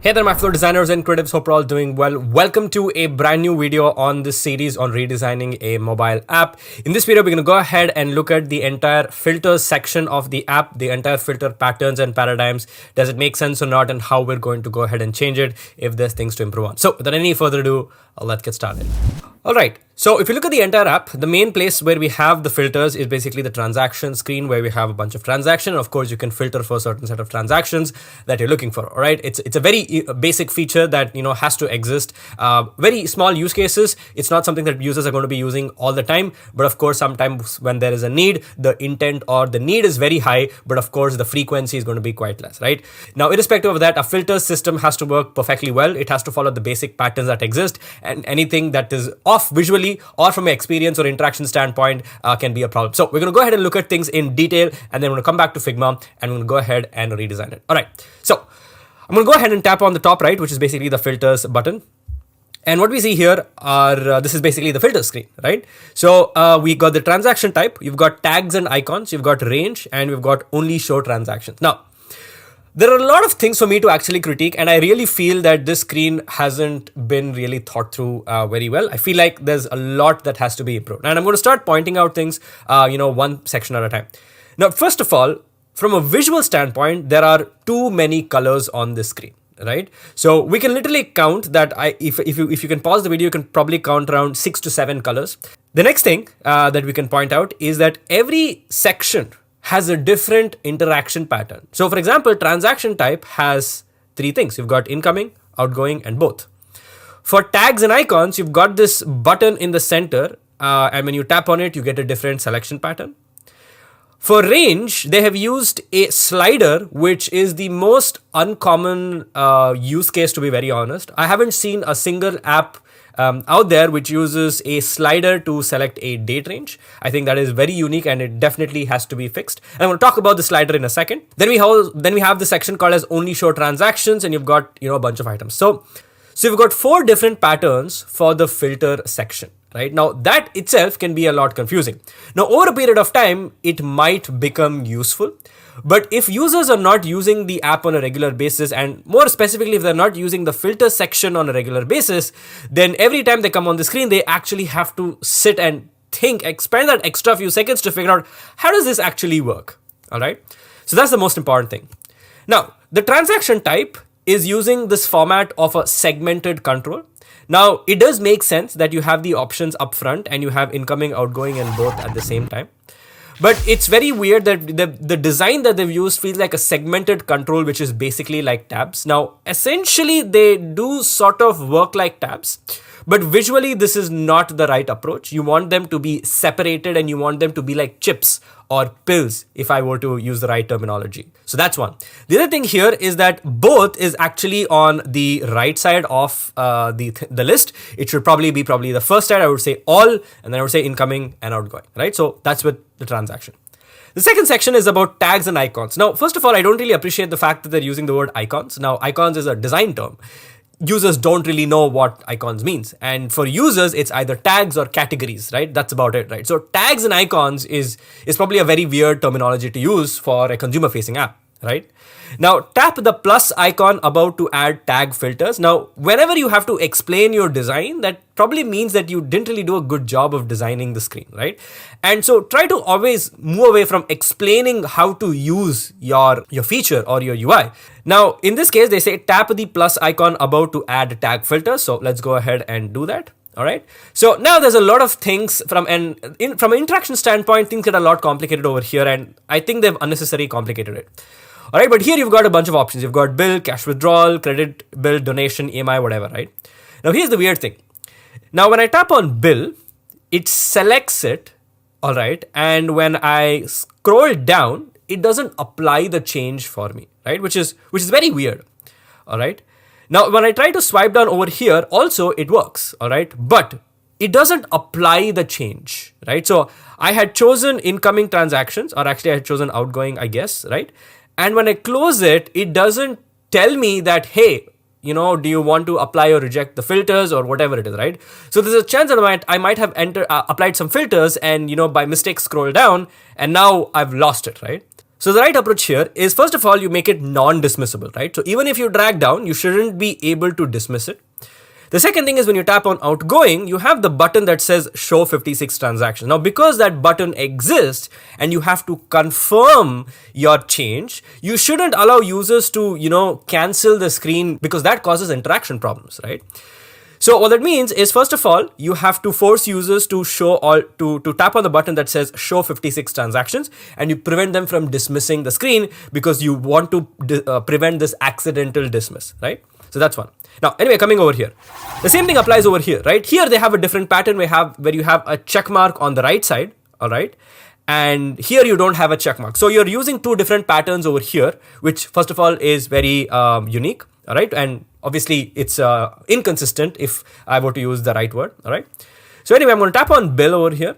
Hey there, my fellow designers and creatives. Hope you're all doing well. Welcome to a brand new video on this series on redesigning a mobile app. In this video, we're going to go ahead and look at the entire filters section of the app, the entire filter patterns and paradigms. Does it make sense or not? And how we're going to go ahead and change it if there's things to improve on. So without any further ado, let's get started. All right. So if you look at the entire app, the main place where we have the filters is basically the transaction screen where we have a bunch of transactions. Of course, you can filter for a certain set of transactions that you're looking for. All right. It's a very basic feature that, has to exist. Very small use cases. It's not something that users are going to be using all the time. But of course, sometimes when there is a need, the intent or the need is very high. But of course, the frequency is going to be quite less, right? Now, irrespective of that, a filter system has to work perfectly well. It has to follow the basic patterns that exist, and anything that is off visually or from an experience or interaction standpoint can be a problem. So we're going to go ahead and look at things in detail, and then we're going to come back to Figma and we're going to go ahead and redesign it. All right. So I'm going to go ahead and tap on the top right, which is basically the filters button. And what we see here are, this is basically the filter screen, right? So we got the transaction type, you've got tags and icons, you've got range, and we've got only show transactions. Now, there are a lot of things for me to actually critique, and I really feel that this screen hasn't been really thought through very well. I feel like there's a lot that has to be improved, and I'm going to start pointing out things, one section at a time. Now, first of all, from a visual standpoint, there are too many colors on this screen, right? So we can literally count that. If you can pause the video, you can probably count around 6 to 7 colors. The next thing that we can point out is that every section has a different interaction pattern. So for example, transaction type has 3 things. You've got incoming, outgoing, and both. For tags and icons, you've got this button in the center, and when you tap on it, you get a different selection pattern. For range, they have used a slider, which is the most uncommon use case, to be very honest. I haven't seen a single app out there which uses a slider to select a date range. I think that is very unique, and it definitely has to be fixed. And I'm going to talk about the slider in a second. Then we have the section called as only show transactions, and you've got a bunch of items. So you've got 4 different patterns for the filter section. Right now, that itself can be a lot confusing. Now, over a period of time, it might become useful. But if users are not using the app on a regular basis, and more specifically, if they're not using the filter section on a regular basis, then every time they come on the screen, they actually have to sit and think, spend that extra few seconds to figure out how does this actually work. All right. So that's the most important thing. Now, the transaction type is using this format of a segmented control. Now, it does make sense that you have the options up front and you have incoming, outgoing, and both at the same time. But it's very weird that the design that they've used feels like a segmented control, which is basically like tabs. Now, essentially, they do sort of work like tabs, but visually, this is not the right approach. You want them to be separated, and you want them to be like chips or pills, if I were to use the right terminology. So that's one. The other thing here is that both is actually on the right side of the list. It should probably be the first side. I would say all, and then I would say incoming and outgoing, right? So that's with the transaction. The second section is about tags and icons. Now, first of all, I don't really appreciate the fact that they're using the word icons. Now, icons is a design term. Users don't really know what icons means. And for users, it's either tags or categories, right? That's about it, right? So tags and icons is probably a very weird terminology to use for a consumer-facing app, right? Now, tap the plus icon about to add tag filters. Now, whenever you have to explain your design, that probably means that you didn't really do a good job of designing the screen, right? And so try to always move away from explaining how to use your feature or your UI. Now, in this case, they say tap the plus icon about to add tag filters. So let's go ahead and do that. All right. So now there's a lot of things from an interaction standpoint, things get a lot complicated over here, and I think they've unnecessarily complicated it. All right, but here you've got a bunch of options. You've got bill, cash withdrawal, credit, bill, donation, EMI, whatever, right? Now, here's the weird thing. Now, when I tap on bill, it selects it, all right? And when I scroll down, it doesn't apply the change for me, right? Which is very weird, all right? Now, when I try to swipe down over here, also it works, all right? But it doesn't apply the change, right? So I had chosen incoming transactions, or actually I had chosen outgoing, I guess, right? And when I close it, it doesn't tell me that, hey, do you want to apply or reject the filters or whatever it is, right? So there's a chance that I might have applied some filters and, by mistake scroll down, and now I've lost it, right? So the right approach here is, first of all, you make it non-dismissible, right? So even if you drag down, you shouldn't be able to dismiss it. The second thing is when you tap on outgoing, you have the button that says show 56 transactions. Now, because that button exists and you have to confirm your change, you shouldn't allow users to, cancel the screen, because that causes interaction problems, right? So what that means is, first of all, you have to force users to to tap on the button that says show 56 transactions, and you prevent them from dismissing the screen because you want to prevent this accidental dismiss, right? So that's one. Now, anyway, coming over here, the same thing applies over here, right? Here they have a different pattern where you have a check mark on the right side, all right? And here you don't have a check mark. So you're using two different patterns over here, which first of all is very unique, all right? And obviously it's inconsistent if I were to use the right word, all right? So anyway, I'm going to tap on bill over here.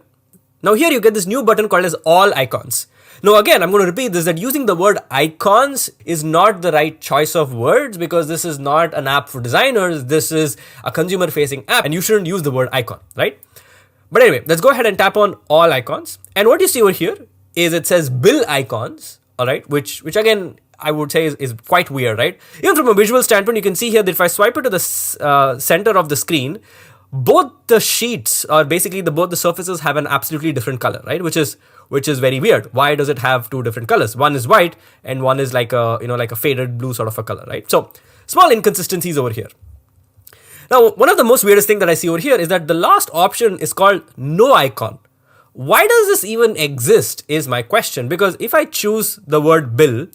Now here you get this new button called as all icons. Now again, I'm going to repeat this, that using the word icons is not the right choice of words, because this is not an app for designers. This is a consumer facing app and you shouldn't use the word icon, right? But anyway, let's go ahead and tap on all icons. And what you see over here is it says bill icons, all right, which again, I would say is quite weird, right? Even from a visual standpoint, you can see here that if I swipe it to the center of the screen, both the sheets, or basically both the surfaces, have an absolutely different color, right? Which is very weird. Why does it have two different colors? One is white and one is like a faded blue sort of a color, right? So small inconsistencies over here. Now, one of the most weirdest thing that I see over here is that the last option is called no icon. Why does this even exist is my question, because if I choose the word bill,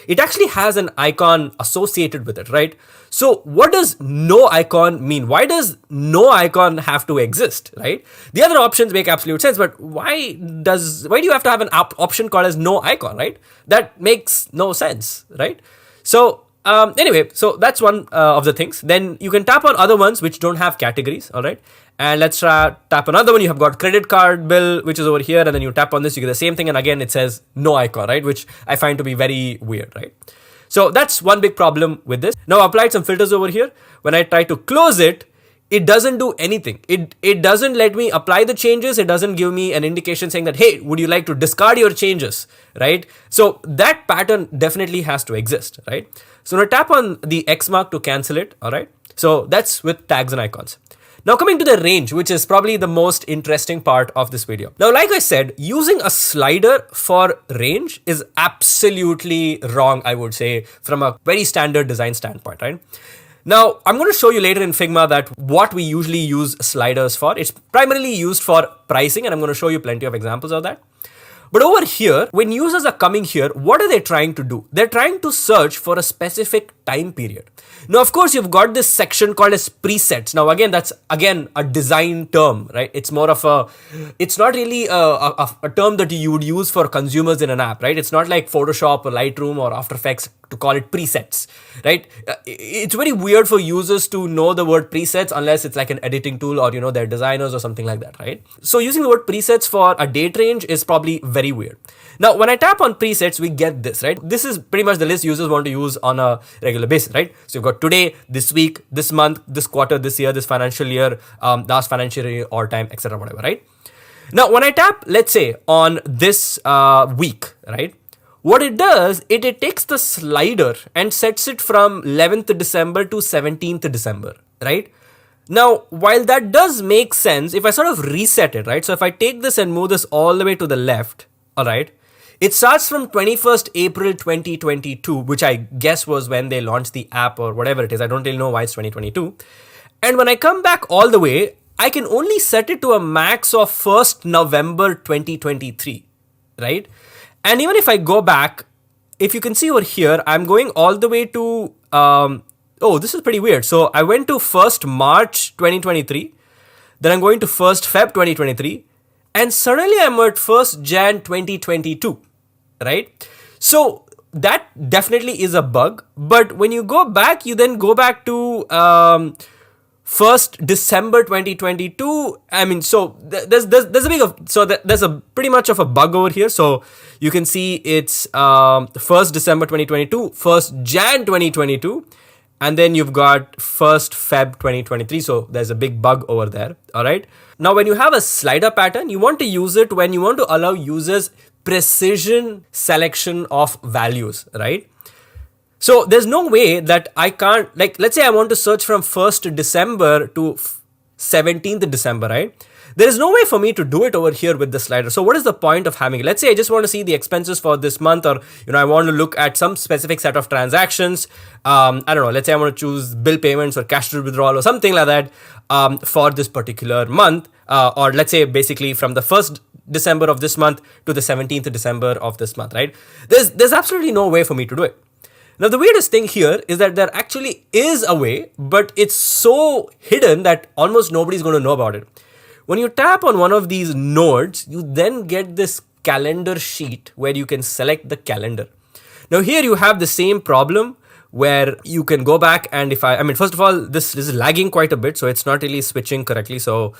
it actually has an icon associated with it, right? So what does no icon mean? Why does no icon have to exist, right? The other options make absolute sense, but why do you have to have an option called as no icon, right? That makes no sense, right? So anyway, so that's one of the things. Then you can tap on other ones which don't have categories, all right? And let's tap another one. You have got credit card bill, which is over here, and then you tap on this, you get the same thing, and again it says no icon, right? Which I find to be very weird, right? So that's one big problem with this. Now I applied some filters over here. When I try to close it, it doesn't do anything. It doesn't let me apply the changes. It doesn't give me an indication saying that, hey, would you like to discard your changes, right? So that pattern definitely has to exist, right? So now tap on the X mark to cancel it, all right? So that's with tags and icons. Now coming to the range, which is probably the most interesting part of this video. Now, like I said, using a slider for range is absolutely wrong, I would say, from a very standard design standpoint, right? Now, I'm going to show you later in Figma that what we usually use sliders for. It's primarily used for pricing, and I'm going to show you plenty of examples of that. But over here, when users are coming here, what are they trying to do? They're trying to search for a specific time period. Now, of course, you've got this section called as presets. Now, again, that's a design term, right? It's more of it's not really a term that you would use for consumers in an app, right? It's not like Photoshop or Lightroom or After Effects to call it presets, right? It's very weird for users to know the word presets unless it's like an editing tool or, they're designers or something like that, right? So using the word presets for a date range is probably very weird. Now, when I tap on presets, we get this, right? This is pretty much the list users want to use on a regular basis, right? So you've got today, this week, this month, this quarter, this year, this financial year, last financial year, all time, etc., whatever, right? Now, when I tap, let's say, on this week, right? What it does, it takes the slider and sets it from 11th December to 17th December, right? Now, while that does make sense, if I sort of reset it, right? So if I take this and move this all the way to the left, all right? It starts from 21st April 2022, which I guess was when they launched the app or whatever it is. I don't really know why it's 2022. And when I come back all the way, I can only set it to a max of 1st November 2023, right? And even if I go back, if you can see over here, I'm going all the way to, oh, this is pretty weird. So I went to 1st March 2023, then I'm going to 1st Feb 2023, and suddenly I'm at 1st Jan 2022, right? So that definitely is a bug. But when you go back, you then go back to 1st December 2022. I mean, so there's a pretty much of a bug over here. So you can see it's 1st December 2022, 1st Jan 2022, and then you've got 1st Feb 2023. So there's a big bug over there. All right. Now, when you have a slider pattern, you want to use it when you want to allow users precision selection of values, right? So there's no way that I can't, like, let's say I want to search from 1st December to 17th December, right? There is no way for me to do it over here with the slider. So what is the point of having it? Let's say I just want to see the expenses for this month, or, I want to look at some specific set of transactions. I don't know, let's say I want to choose bill payments or cash withdrawal or something like that for this particular month. Or let's say basically from the 1st December of this month to the 17th December of this month, right? There's absolutely no way for me to do it. Now, the weirdest thing here is that there actually is a way, but it's so hidden that almost nobody's going to know about it. When you tap on one of these nodes, you then get this calendar sheet where you can select the calendar. Now, here you have the same problem where you can go back, and first of all, this is lagging quite a bit, so it's not really switching correctly. So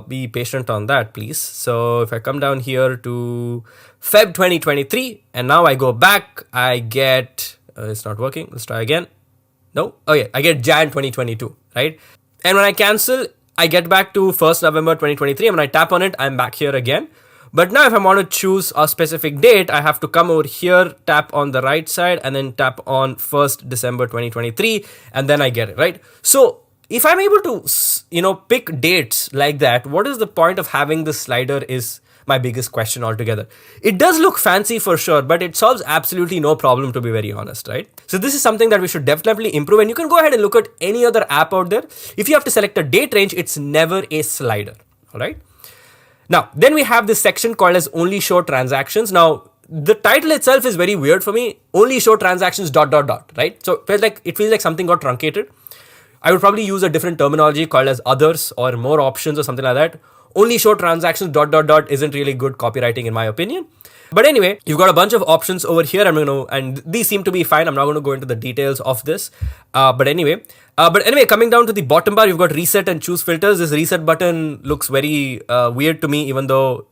be patient on that, please. So if I come down here to Feb 2023 and now I go back, I get, it's not working. Let's try again. No. Oh yeah, I get Jan 2022, right? And when I cancel, I get back to 1st November 2023. And when I tap on it, I'm back here again. But now if I want to choose a specific date, I have to come over here, tap on the right side, and then tap on 1st December 2023, and then I get it, right? So if I'm able to, pick dates like that, what is the point of having this slider is my biggest question altogether. It does look fancy for sure, but it solves absolutely no problem, to be very honest, right? So this is something that we should definitely improve, and you can go ahead and look at any other app out there. If you have to select a date range, it's never a slider, all right? Now, then we have this section called as only show transactions. Now, the title itself is very weird for me. Only show transactions ... right? So it feels like something got truncated. I would probably use a different terminology called as others or more options or something like that. Only show transactions ... isn't really good copywriting in my opinion. But anyway, you've got a bunch of options over here. And these seem to be fine. I'm not going to go into the details of this. But anyway, coming down to the bottom bar, you've got reset and choose filters. This reset button looks very weird to me, even though,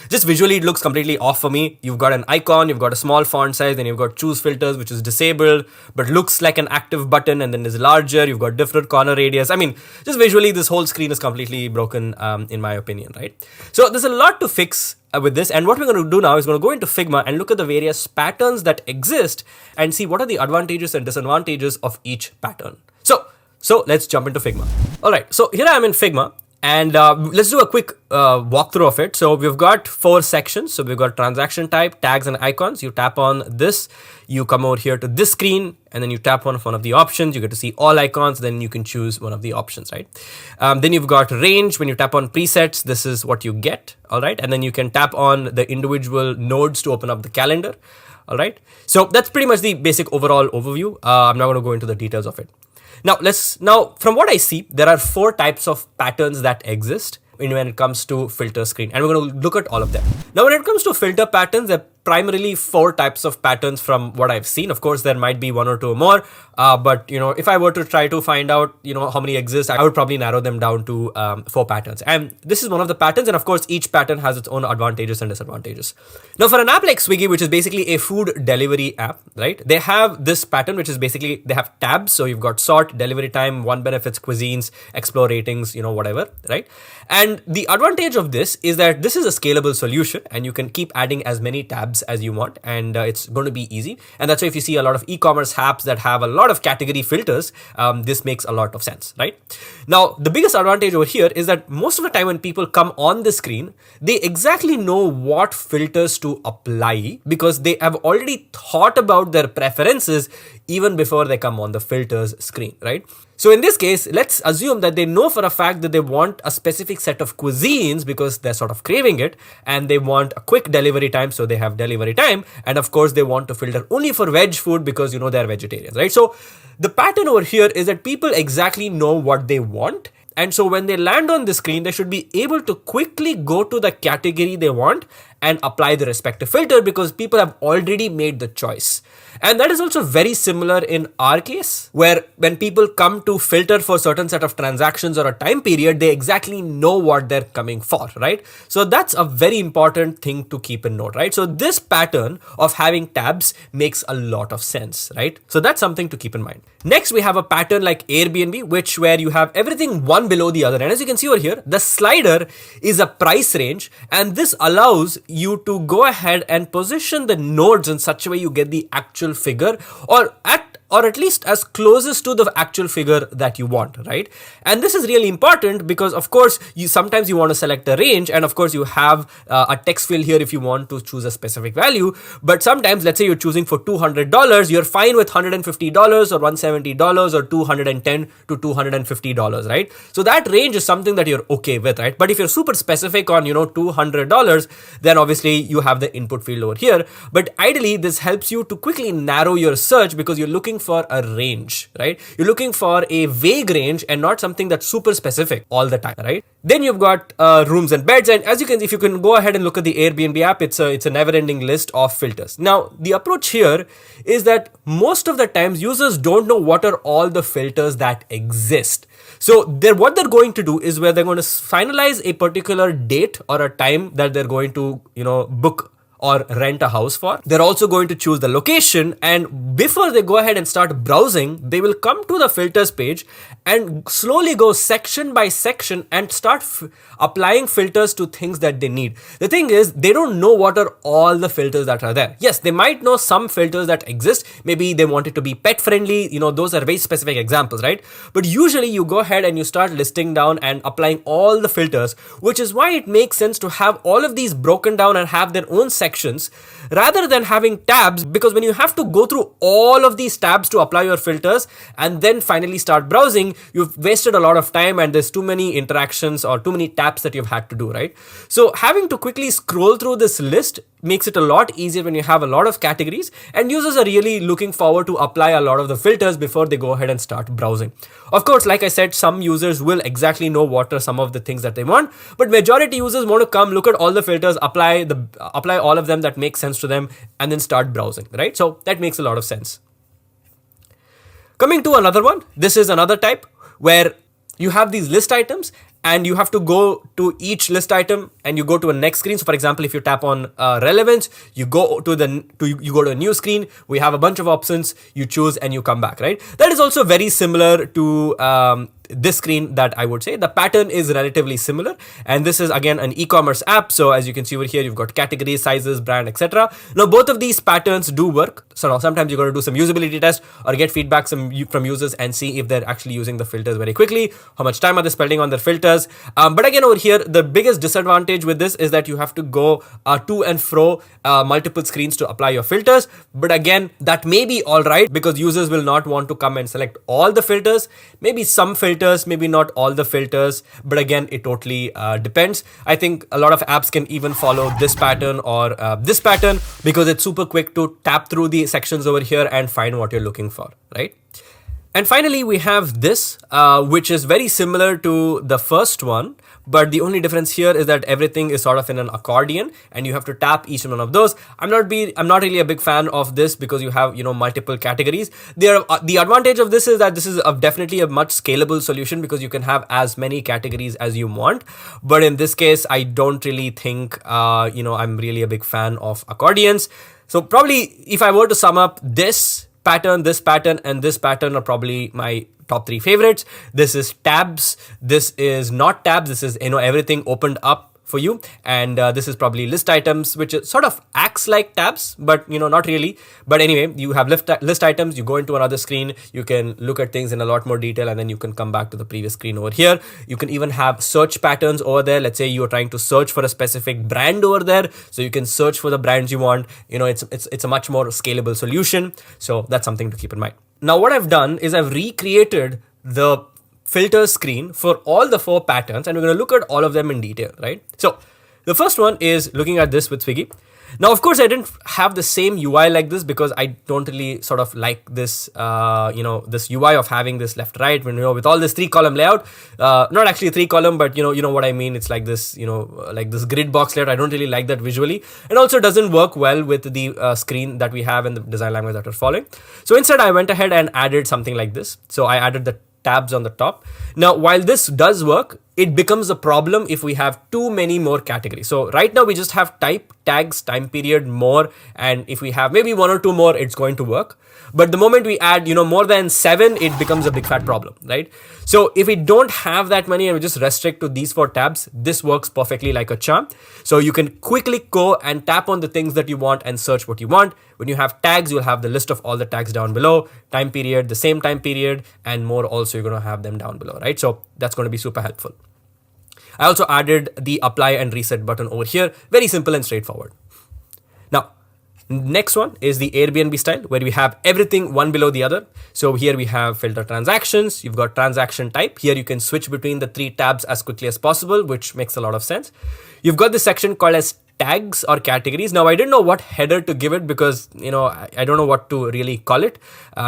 just visually it looks completely off for me. You've got an icon, you've got a small font size, then you've got choose filters, which is disabled, but looks like an active button, and then is larger. You've got different corner radius. Just visually, this whole screen is completely broken, in my opinion, right? So there's a lot to fix with this, and what we're going to do now is going to go into Figma and look at the various patterns that exist and see what are the advantages and disadvantages of each pattern. So let's jump into Figma. All right, so here I am in Figma, and let's do a quick walkthrough of it. So we've got 4 sections. So we've got transaction type, tags, and icons. You tap on this, you come over here to this screen, and then you tap on one of the options. You get to see all icons, then you can choose one of the options, right? Then you've got range. When you tap on presets, this is what you get, all right? And then you can tap on the individual nodes to open up the calendar, all right? So that's pretty much the basic overall overview. I'm not going to go into the details of it. Now, from what I see, there are 4 types of patterns that exist when it comes to filter screen, and we're going to look at all of them. Now, when it comes to filter patterns, there are primarily 4 types of patterns from what I've seen. Of course, there might be 1 or 2 more, but if I were to try to find out, how many exist, I would probably narrow them down to 4 patterns. And this is one of the patterns, and of course, each pattern has its own advantages and disadvantages. Now, for an app like Swiggy, which is basically a food delivery app, right? They have this pattern, which is basically they have tabs. So you've got sort, delivery time, one benefits, cuisines, explore ratings, whatever, right? And the advantage of this is that this is a scalable solution, and you can keep adding as many tabs as you want, and it's going to be easy. And that's why if you see a lot of e-commerce apps that have a lot of category filters, this makes a lot of sense, right? Now, the biggest advantage over here is that most of the time when people come on the screen, they exactly know what filters to apply because they have already thought about their preferences even before they come on the filters screen, right? So in this case, let's assume that they know for a fact that they want a specific set of cuisines because they're sort of craving it, and they want a quick delivery time, so they have delivery time, and of course they want to filter only for veg food because they're vegetarians, right? So the pattern over here is that people exactly know what they want, and so when they land on the screen, they should be able to quickly go to the category they want and apply the respective filter because people have already made the choice. And that is also very similar in our case, where when people come to filter for a certain set of transactions or a time period, they exactly know what they're coming for, right? So that's a very important thing to keep in note, right? So this pattern of having tabs makes a lot of sense, right? So that's something to keep in mind. Next, we have a pattern like Airbnb, where you have everything one below the other. And as you can see over here, the slider is a price range, and this allows you to go ahead and position the nodes in such a way you get the actual figure, or at least as closest to the actual figure that you want, right? And this is really important because of course sometimes you want to select a range, and of course you have a text field here if you want to choose a specific value. But sometimes, let's say you're choosing for $200, you're fine with $150 or $170 or $210 to $250, right? So that range is something that you're okay with, right? But if you're super specific on, $200, then obviously you have the input field over here. But ideally this helps you to quickly narrow your search because you're looking for a range, right? You're looking for a vague range and not something that's super specific all the time, right? Then you've got rooms and beds, and as you can, if you can go ahead and look at the Airbnb app, it's a never-ending list of filters. Now, the approach here is that most of the times users don't know what are all the filters that exist. So what they're going to do is where they're going to finalize a particular date or a time that they're going to, book or rent a house for. They're also going to choose the location, and before they go ahead and start browsing, they will come to the filters page and slowly go section by section and start applying filters to things that they need. The thing is, they don't know what are all the filters that are there. Yes, they might know some filters that exist. Maybe they want it to be pet friendly. Those are very specific examples, right? But usually you go ahead and you start listing down and applying all the filters, which is why it makes sense to have all of these broken down and have their own sections rather than having tabs, because when you have to go through all of these tabs to apply your filters and then finally start browsing, you've wasted a lot of time and there's too many interactions or too many tabs that you've had to do, right? So having to quickly scroll through this list makes it a lot easier when you have a lot of categories, and users are really looking forward to apply a lot of the filters before they go ahead and start browsing. Of course, like I said, some users will exactly know what are some of the things that they want, but majority users want to come, look at all the filters, apply all of them that make sense to them, and then start browsing, right? So that makes a lot of sense. Coming to another one, this is another type where you have these list items and you have to go to each list item and you go to a next screen. So for example, if you tap on relevance, you go to a new screen. We have a bunch of options, you choose and you come back, right? That is also very similar to this screen that I would say. The pattern is relatively similar, and this is again an e-commerce app. So as you can see over here, you've got categories, sizes, brand, etc. Now both of these patterns do work. So now sometimes you're going to do some usability test or get feedback from users and see if they're actually using the filters very quickly, how much time are they spending on their filters. But again, over here, the biggest disadvantage with this is that you have to go to and fro multiple screens to apply your filters. But again, that may be all right because users will not want to come and select all the filters. Maybe some filters, maybe not all the filters, but again, it totally depends. I think a lot of apps can even follow this pattern or this pattern because it's super quick to tap through the sections over here and find what you're looking for, right? And finally, we have this, which is very similar to the first one, but the only difference here is that everything is sort of in an accordion and you have to tap each one of those. I'm not really a big fan of this because you have, multiple categories. The advantage of this is that this is definitely a much scalable solution because you can have as many categories as you want. But in this case, I don't really think, I'm really a big fan of accordions. So probably if I were to sum up this pattern, and this pattern are probably my top 3 favorites. This is tabs. This is not tabs. This is, everything opened up for you. And this is probably list items, which is sort of acts like tabs, but not really. But anyway, you have list items, you go into another screen, you can look at things in a lot more detail, and then you can come back to the previous screen over here. You can even have search patterns over there. Let's say you're trying to search for a specific brand over there. So you can search for the brands you want. It's a much more scalable solution. So that's something to keep in mind. Now, what I've done is I've recreated the filter screen for all the 4 patterns, and we're going to look at all of them in detail, right? So the first one is looking at this with Swiggy. Now, of course, I didn't have the same UI like this because I don't really sort of like this, this UI of having this left, right, with all this 3-column layout, not actually 3-column, but you know what I mean. It's like this, like this grid box layout. I don't really like that visually. And also doesn't work well with the screen that we have and the design language that we're following. So instead, I went ahead and added something like this. So I added the tabs on the top. Now, while this does work, it becomes a problem if we have too many more categories. So right now we just have type, tags, time period, more, and if we have maybe one or two more, it's going to work. But the moment we add, more than 7, it becomes a big fat problem, right? So if we don't have that many and we just restrict to these 4 tabs, this works perfectly like a charm. So you can quickly go and tap on the things that you want and search what you want. When you have tags, you'll have the list of all the tags down below, time period, the same time period, and more also, you're going to have them down below, right? So that's going to be super helpful. I also added the apply and reset button over here. Very simple and straightforward. Now, next one is the Airbnb style, where we have everything one below the other. So here we have filter transactions. You've got transaction type. Here you can switch between the 3 tabs as quickly as possible, which makes a lot of sense. You've got the section called as tags or categories. Now, I didn't know what header to give it because, I don't know what to really call it.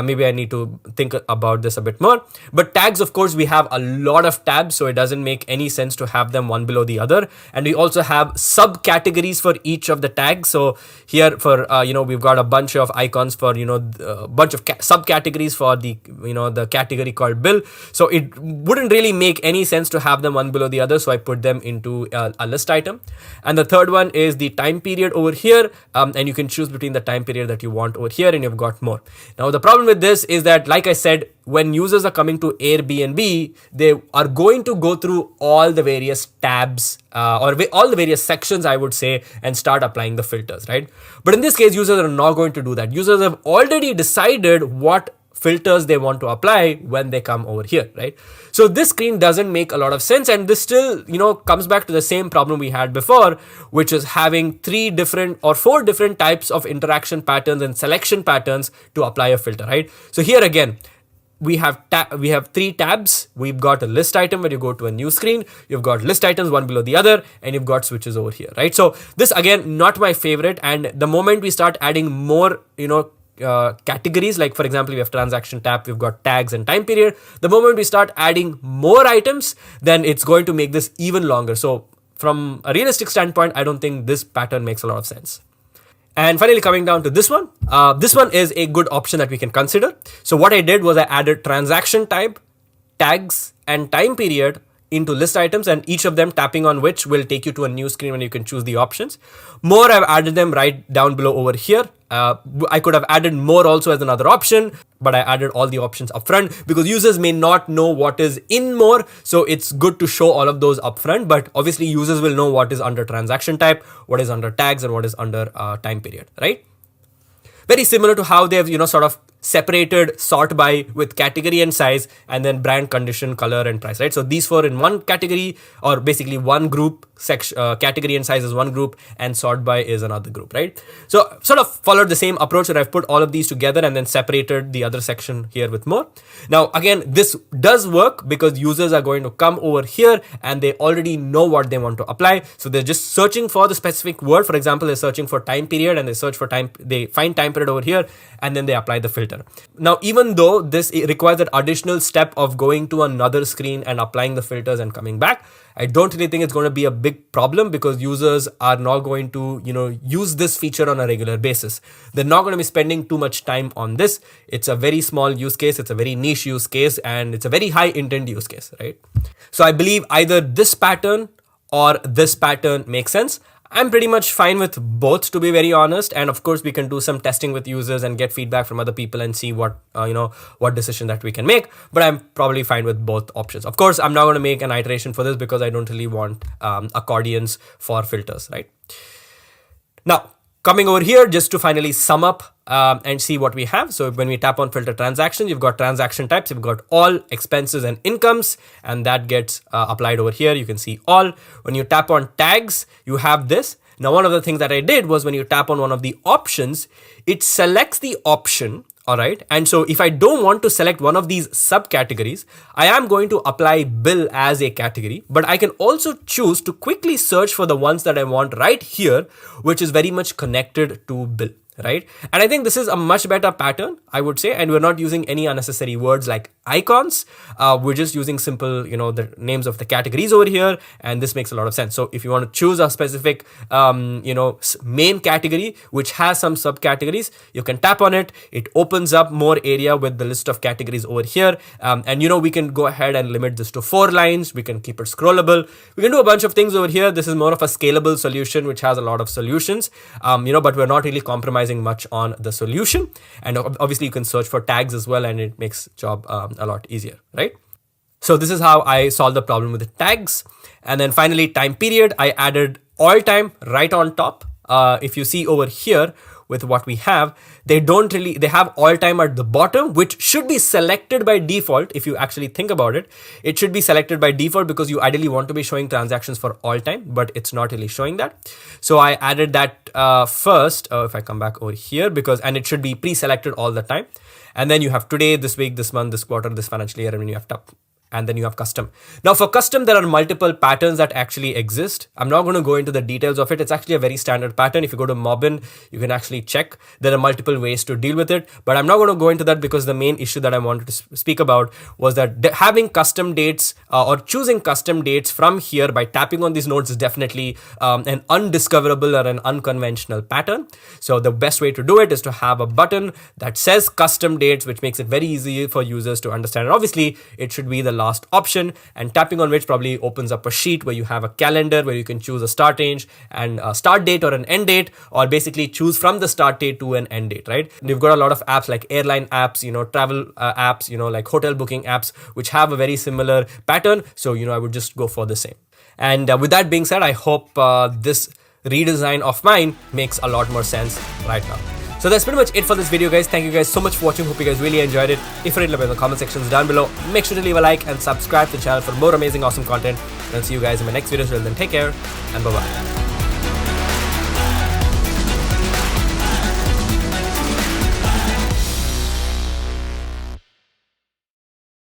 Maybe I need to think about this a bit more. But tags, of course, we have a lot of tabs, so it doesn't make any sense to have them one below the other. And we also have subcategories for each of the tags. So here for, we've got a bunch of icons for, a bunch of subcategories for the, the category called bill. So it wouldn't really make any sense to have them one below the other. So I put them into a list item. And the third one is the time period over here, and you can choose between the time period that you want over here, and you've got more. Now the problem with this is that, like I said, when users are coming to Airbnb, they are going to go through all the various tabs or all the various sections, I would say, and start applying the filters, right? But in this case, users are not going to do that. Users have already decided what filters they want to apply when they come over here, right? So this screen doesn't make a lot of sense, and this still, comes back to the same problem we had before, which is having 3 different or 4 different types of interaction patterns and selection patterns to apply a filter, right? So here again, we have 3 tabs. We've got a list item where you go to a new screen. You've got list items one below the other, and you've got switches over here, right? So this again, not my favorite. And the moment we start adding more, categories, like for example, we have transaction tab, we've got tags and time period. The moment we start adding more items, then it's going to make this even longer. So from a realistic standpoint, I don't think this pattern makes a lot of sense. And finally, coming down to this one is a good option that we can consider. So what I did was I added transaction type, tags, and time period into list items, and each of them tapping on which will take you to a new screen when you can choose the options. More, I've added them right down below over here. I could have added more also as another option, but I added all the options upfront because users may not know what is in more. So it's good to show all of those upfront, but obviously users will know what is under transaction type, what is under tags, and what is under time period, right? Very similar to how they've, sort of separated sort by with category and size, and then brand, condition, color, and price, right? So these 4 in one category, or basically one group, category and size is one group, and sort by is another group, right? So sort of followed the same approach that I've put all of these together and then separated the other section here with more. Now, again, this does work because users are going to come over here and they already know what they want to apply. So they're just searching for the specific word. For example, they're searching for time period and they search for time, they find time period over here, and then they apply the filter. Now, even though this requires that additional step of going to another screen and applying the filters and coming back, I don't really think it's going to be a big problem because users are not going to, use this feature on a regular basis. They're not going to be spending too much time on this. It's a very small use case. It's a very niche use case, and it's a very high intent use case, right? So I believe either this pattern or this pattern makes sense. I'm pretty much fine with both, to be very honest. And of course, we can do some testing with users and get feedback from other people and see what, what decision that we can make. But I'm probably fine with both options. Of course, I'm not going to make an iteration for this because I don't really want accordions for filters, right? Now, coming over here, just to finally sum up and see what we have. So when we tap on filter transactions, you've got transaction types, you've got all, expenses, and incomes, and that gets applied over here. You can see all. When you tap on tags, you have this. Now, one of the things that I did was when you tap on one of the options, it selects the option. All right. And so if I don't want to select one of these subcategories, I am going to apply bill as a category, but I can also choose to quickly search for the ones that I want right here, which is very much connected to bill. right? And I think this is a much better pattern, I would say, and we're not using any unnecessary words like icons. We're just using simple, the names of the categories over here, and this makes a lot of sense. So if you want to choose a specific, main category which has some subcategories, you can tap on it. It opens up more area with the list of categories over here, and we can go ahead and limit this to 4 lines. We can keep it scrollable. We can do a bunch of things over here. This is more of a scalable solution which has a lot of solutions, but we're not really compromising much on the solution. And obviously you can search for tags as well, and it makes job a lot easier, right? So this is how I solved the problem with the tags. And then finally, time period, I added all time right on top. If you see over here with what we have, they have all time at the bottom, which should be selected by default. If you actually think about it, it should be selected by default because you ideally want to be showing transactions for all time, but it's not really showing that. So I added that first, if I come back over here, and it should be pre-selected all the time. And then you have today, this week, this month, this quarter, this financial year, and then you have and then you have custom. Now for custom, there are multiple patterns that actually exist. I'm not going to go into the details of it. It's actually a very standard pattern. If you go to Mobbin, you can actually check. There are multiple ways to deal with it, but I'm not going to go into that because the main issue that I wanted to speak about was that having custom dates or choosing custom dates from here by tapping on these nodes is definitely an undiscoverable or an unconventional pattern. So the best way to do it is to have a button that says custom dates, which makes it very easy for users to understand. And obviously it should be the last option, and tapping on which probably opens up a sheet where you have a calendar where you can choose a start range and a start date or an end date, or basically choose from the start date to an end date, right? And you've got a lot of apps like airline apps, travel apps, like hotel booking apps, which have a very similar pattern. So, I would just go for the same. And with that being said, I hope this redesign of mine makes a lot more sense right now. So that's pretty much it for this video, guys. Thank you guys so much for watching. Hope you guys really enjoyed it. If you did, let me know in the comment sections down below. Make sure to leave a like and subscribe to the channel for more amazing, awesome content. And I'll see you guys in my next video. So then take care and bye-bye.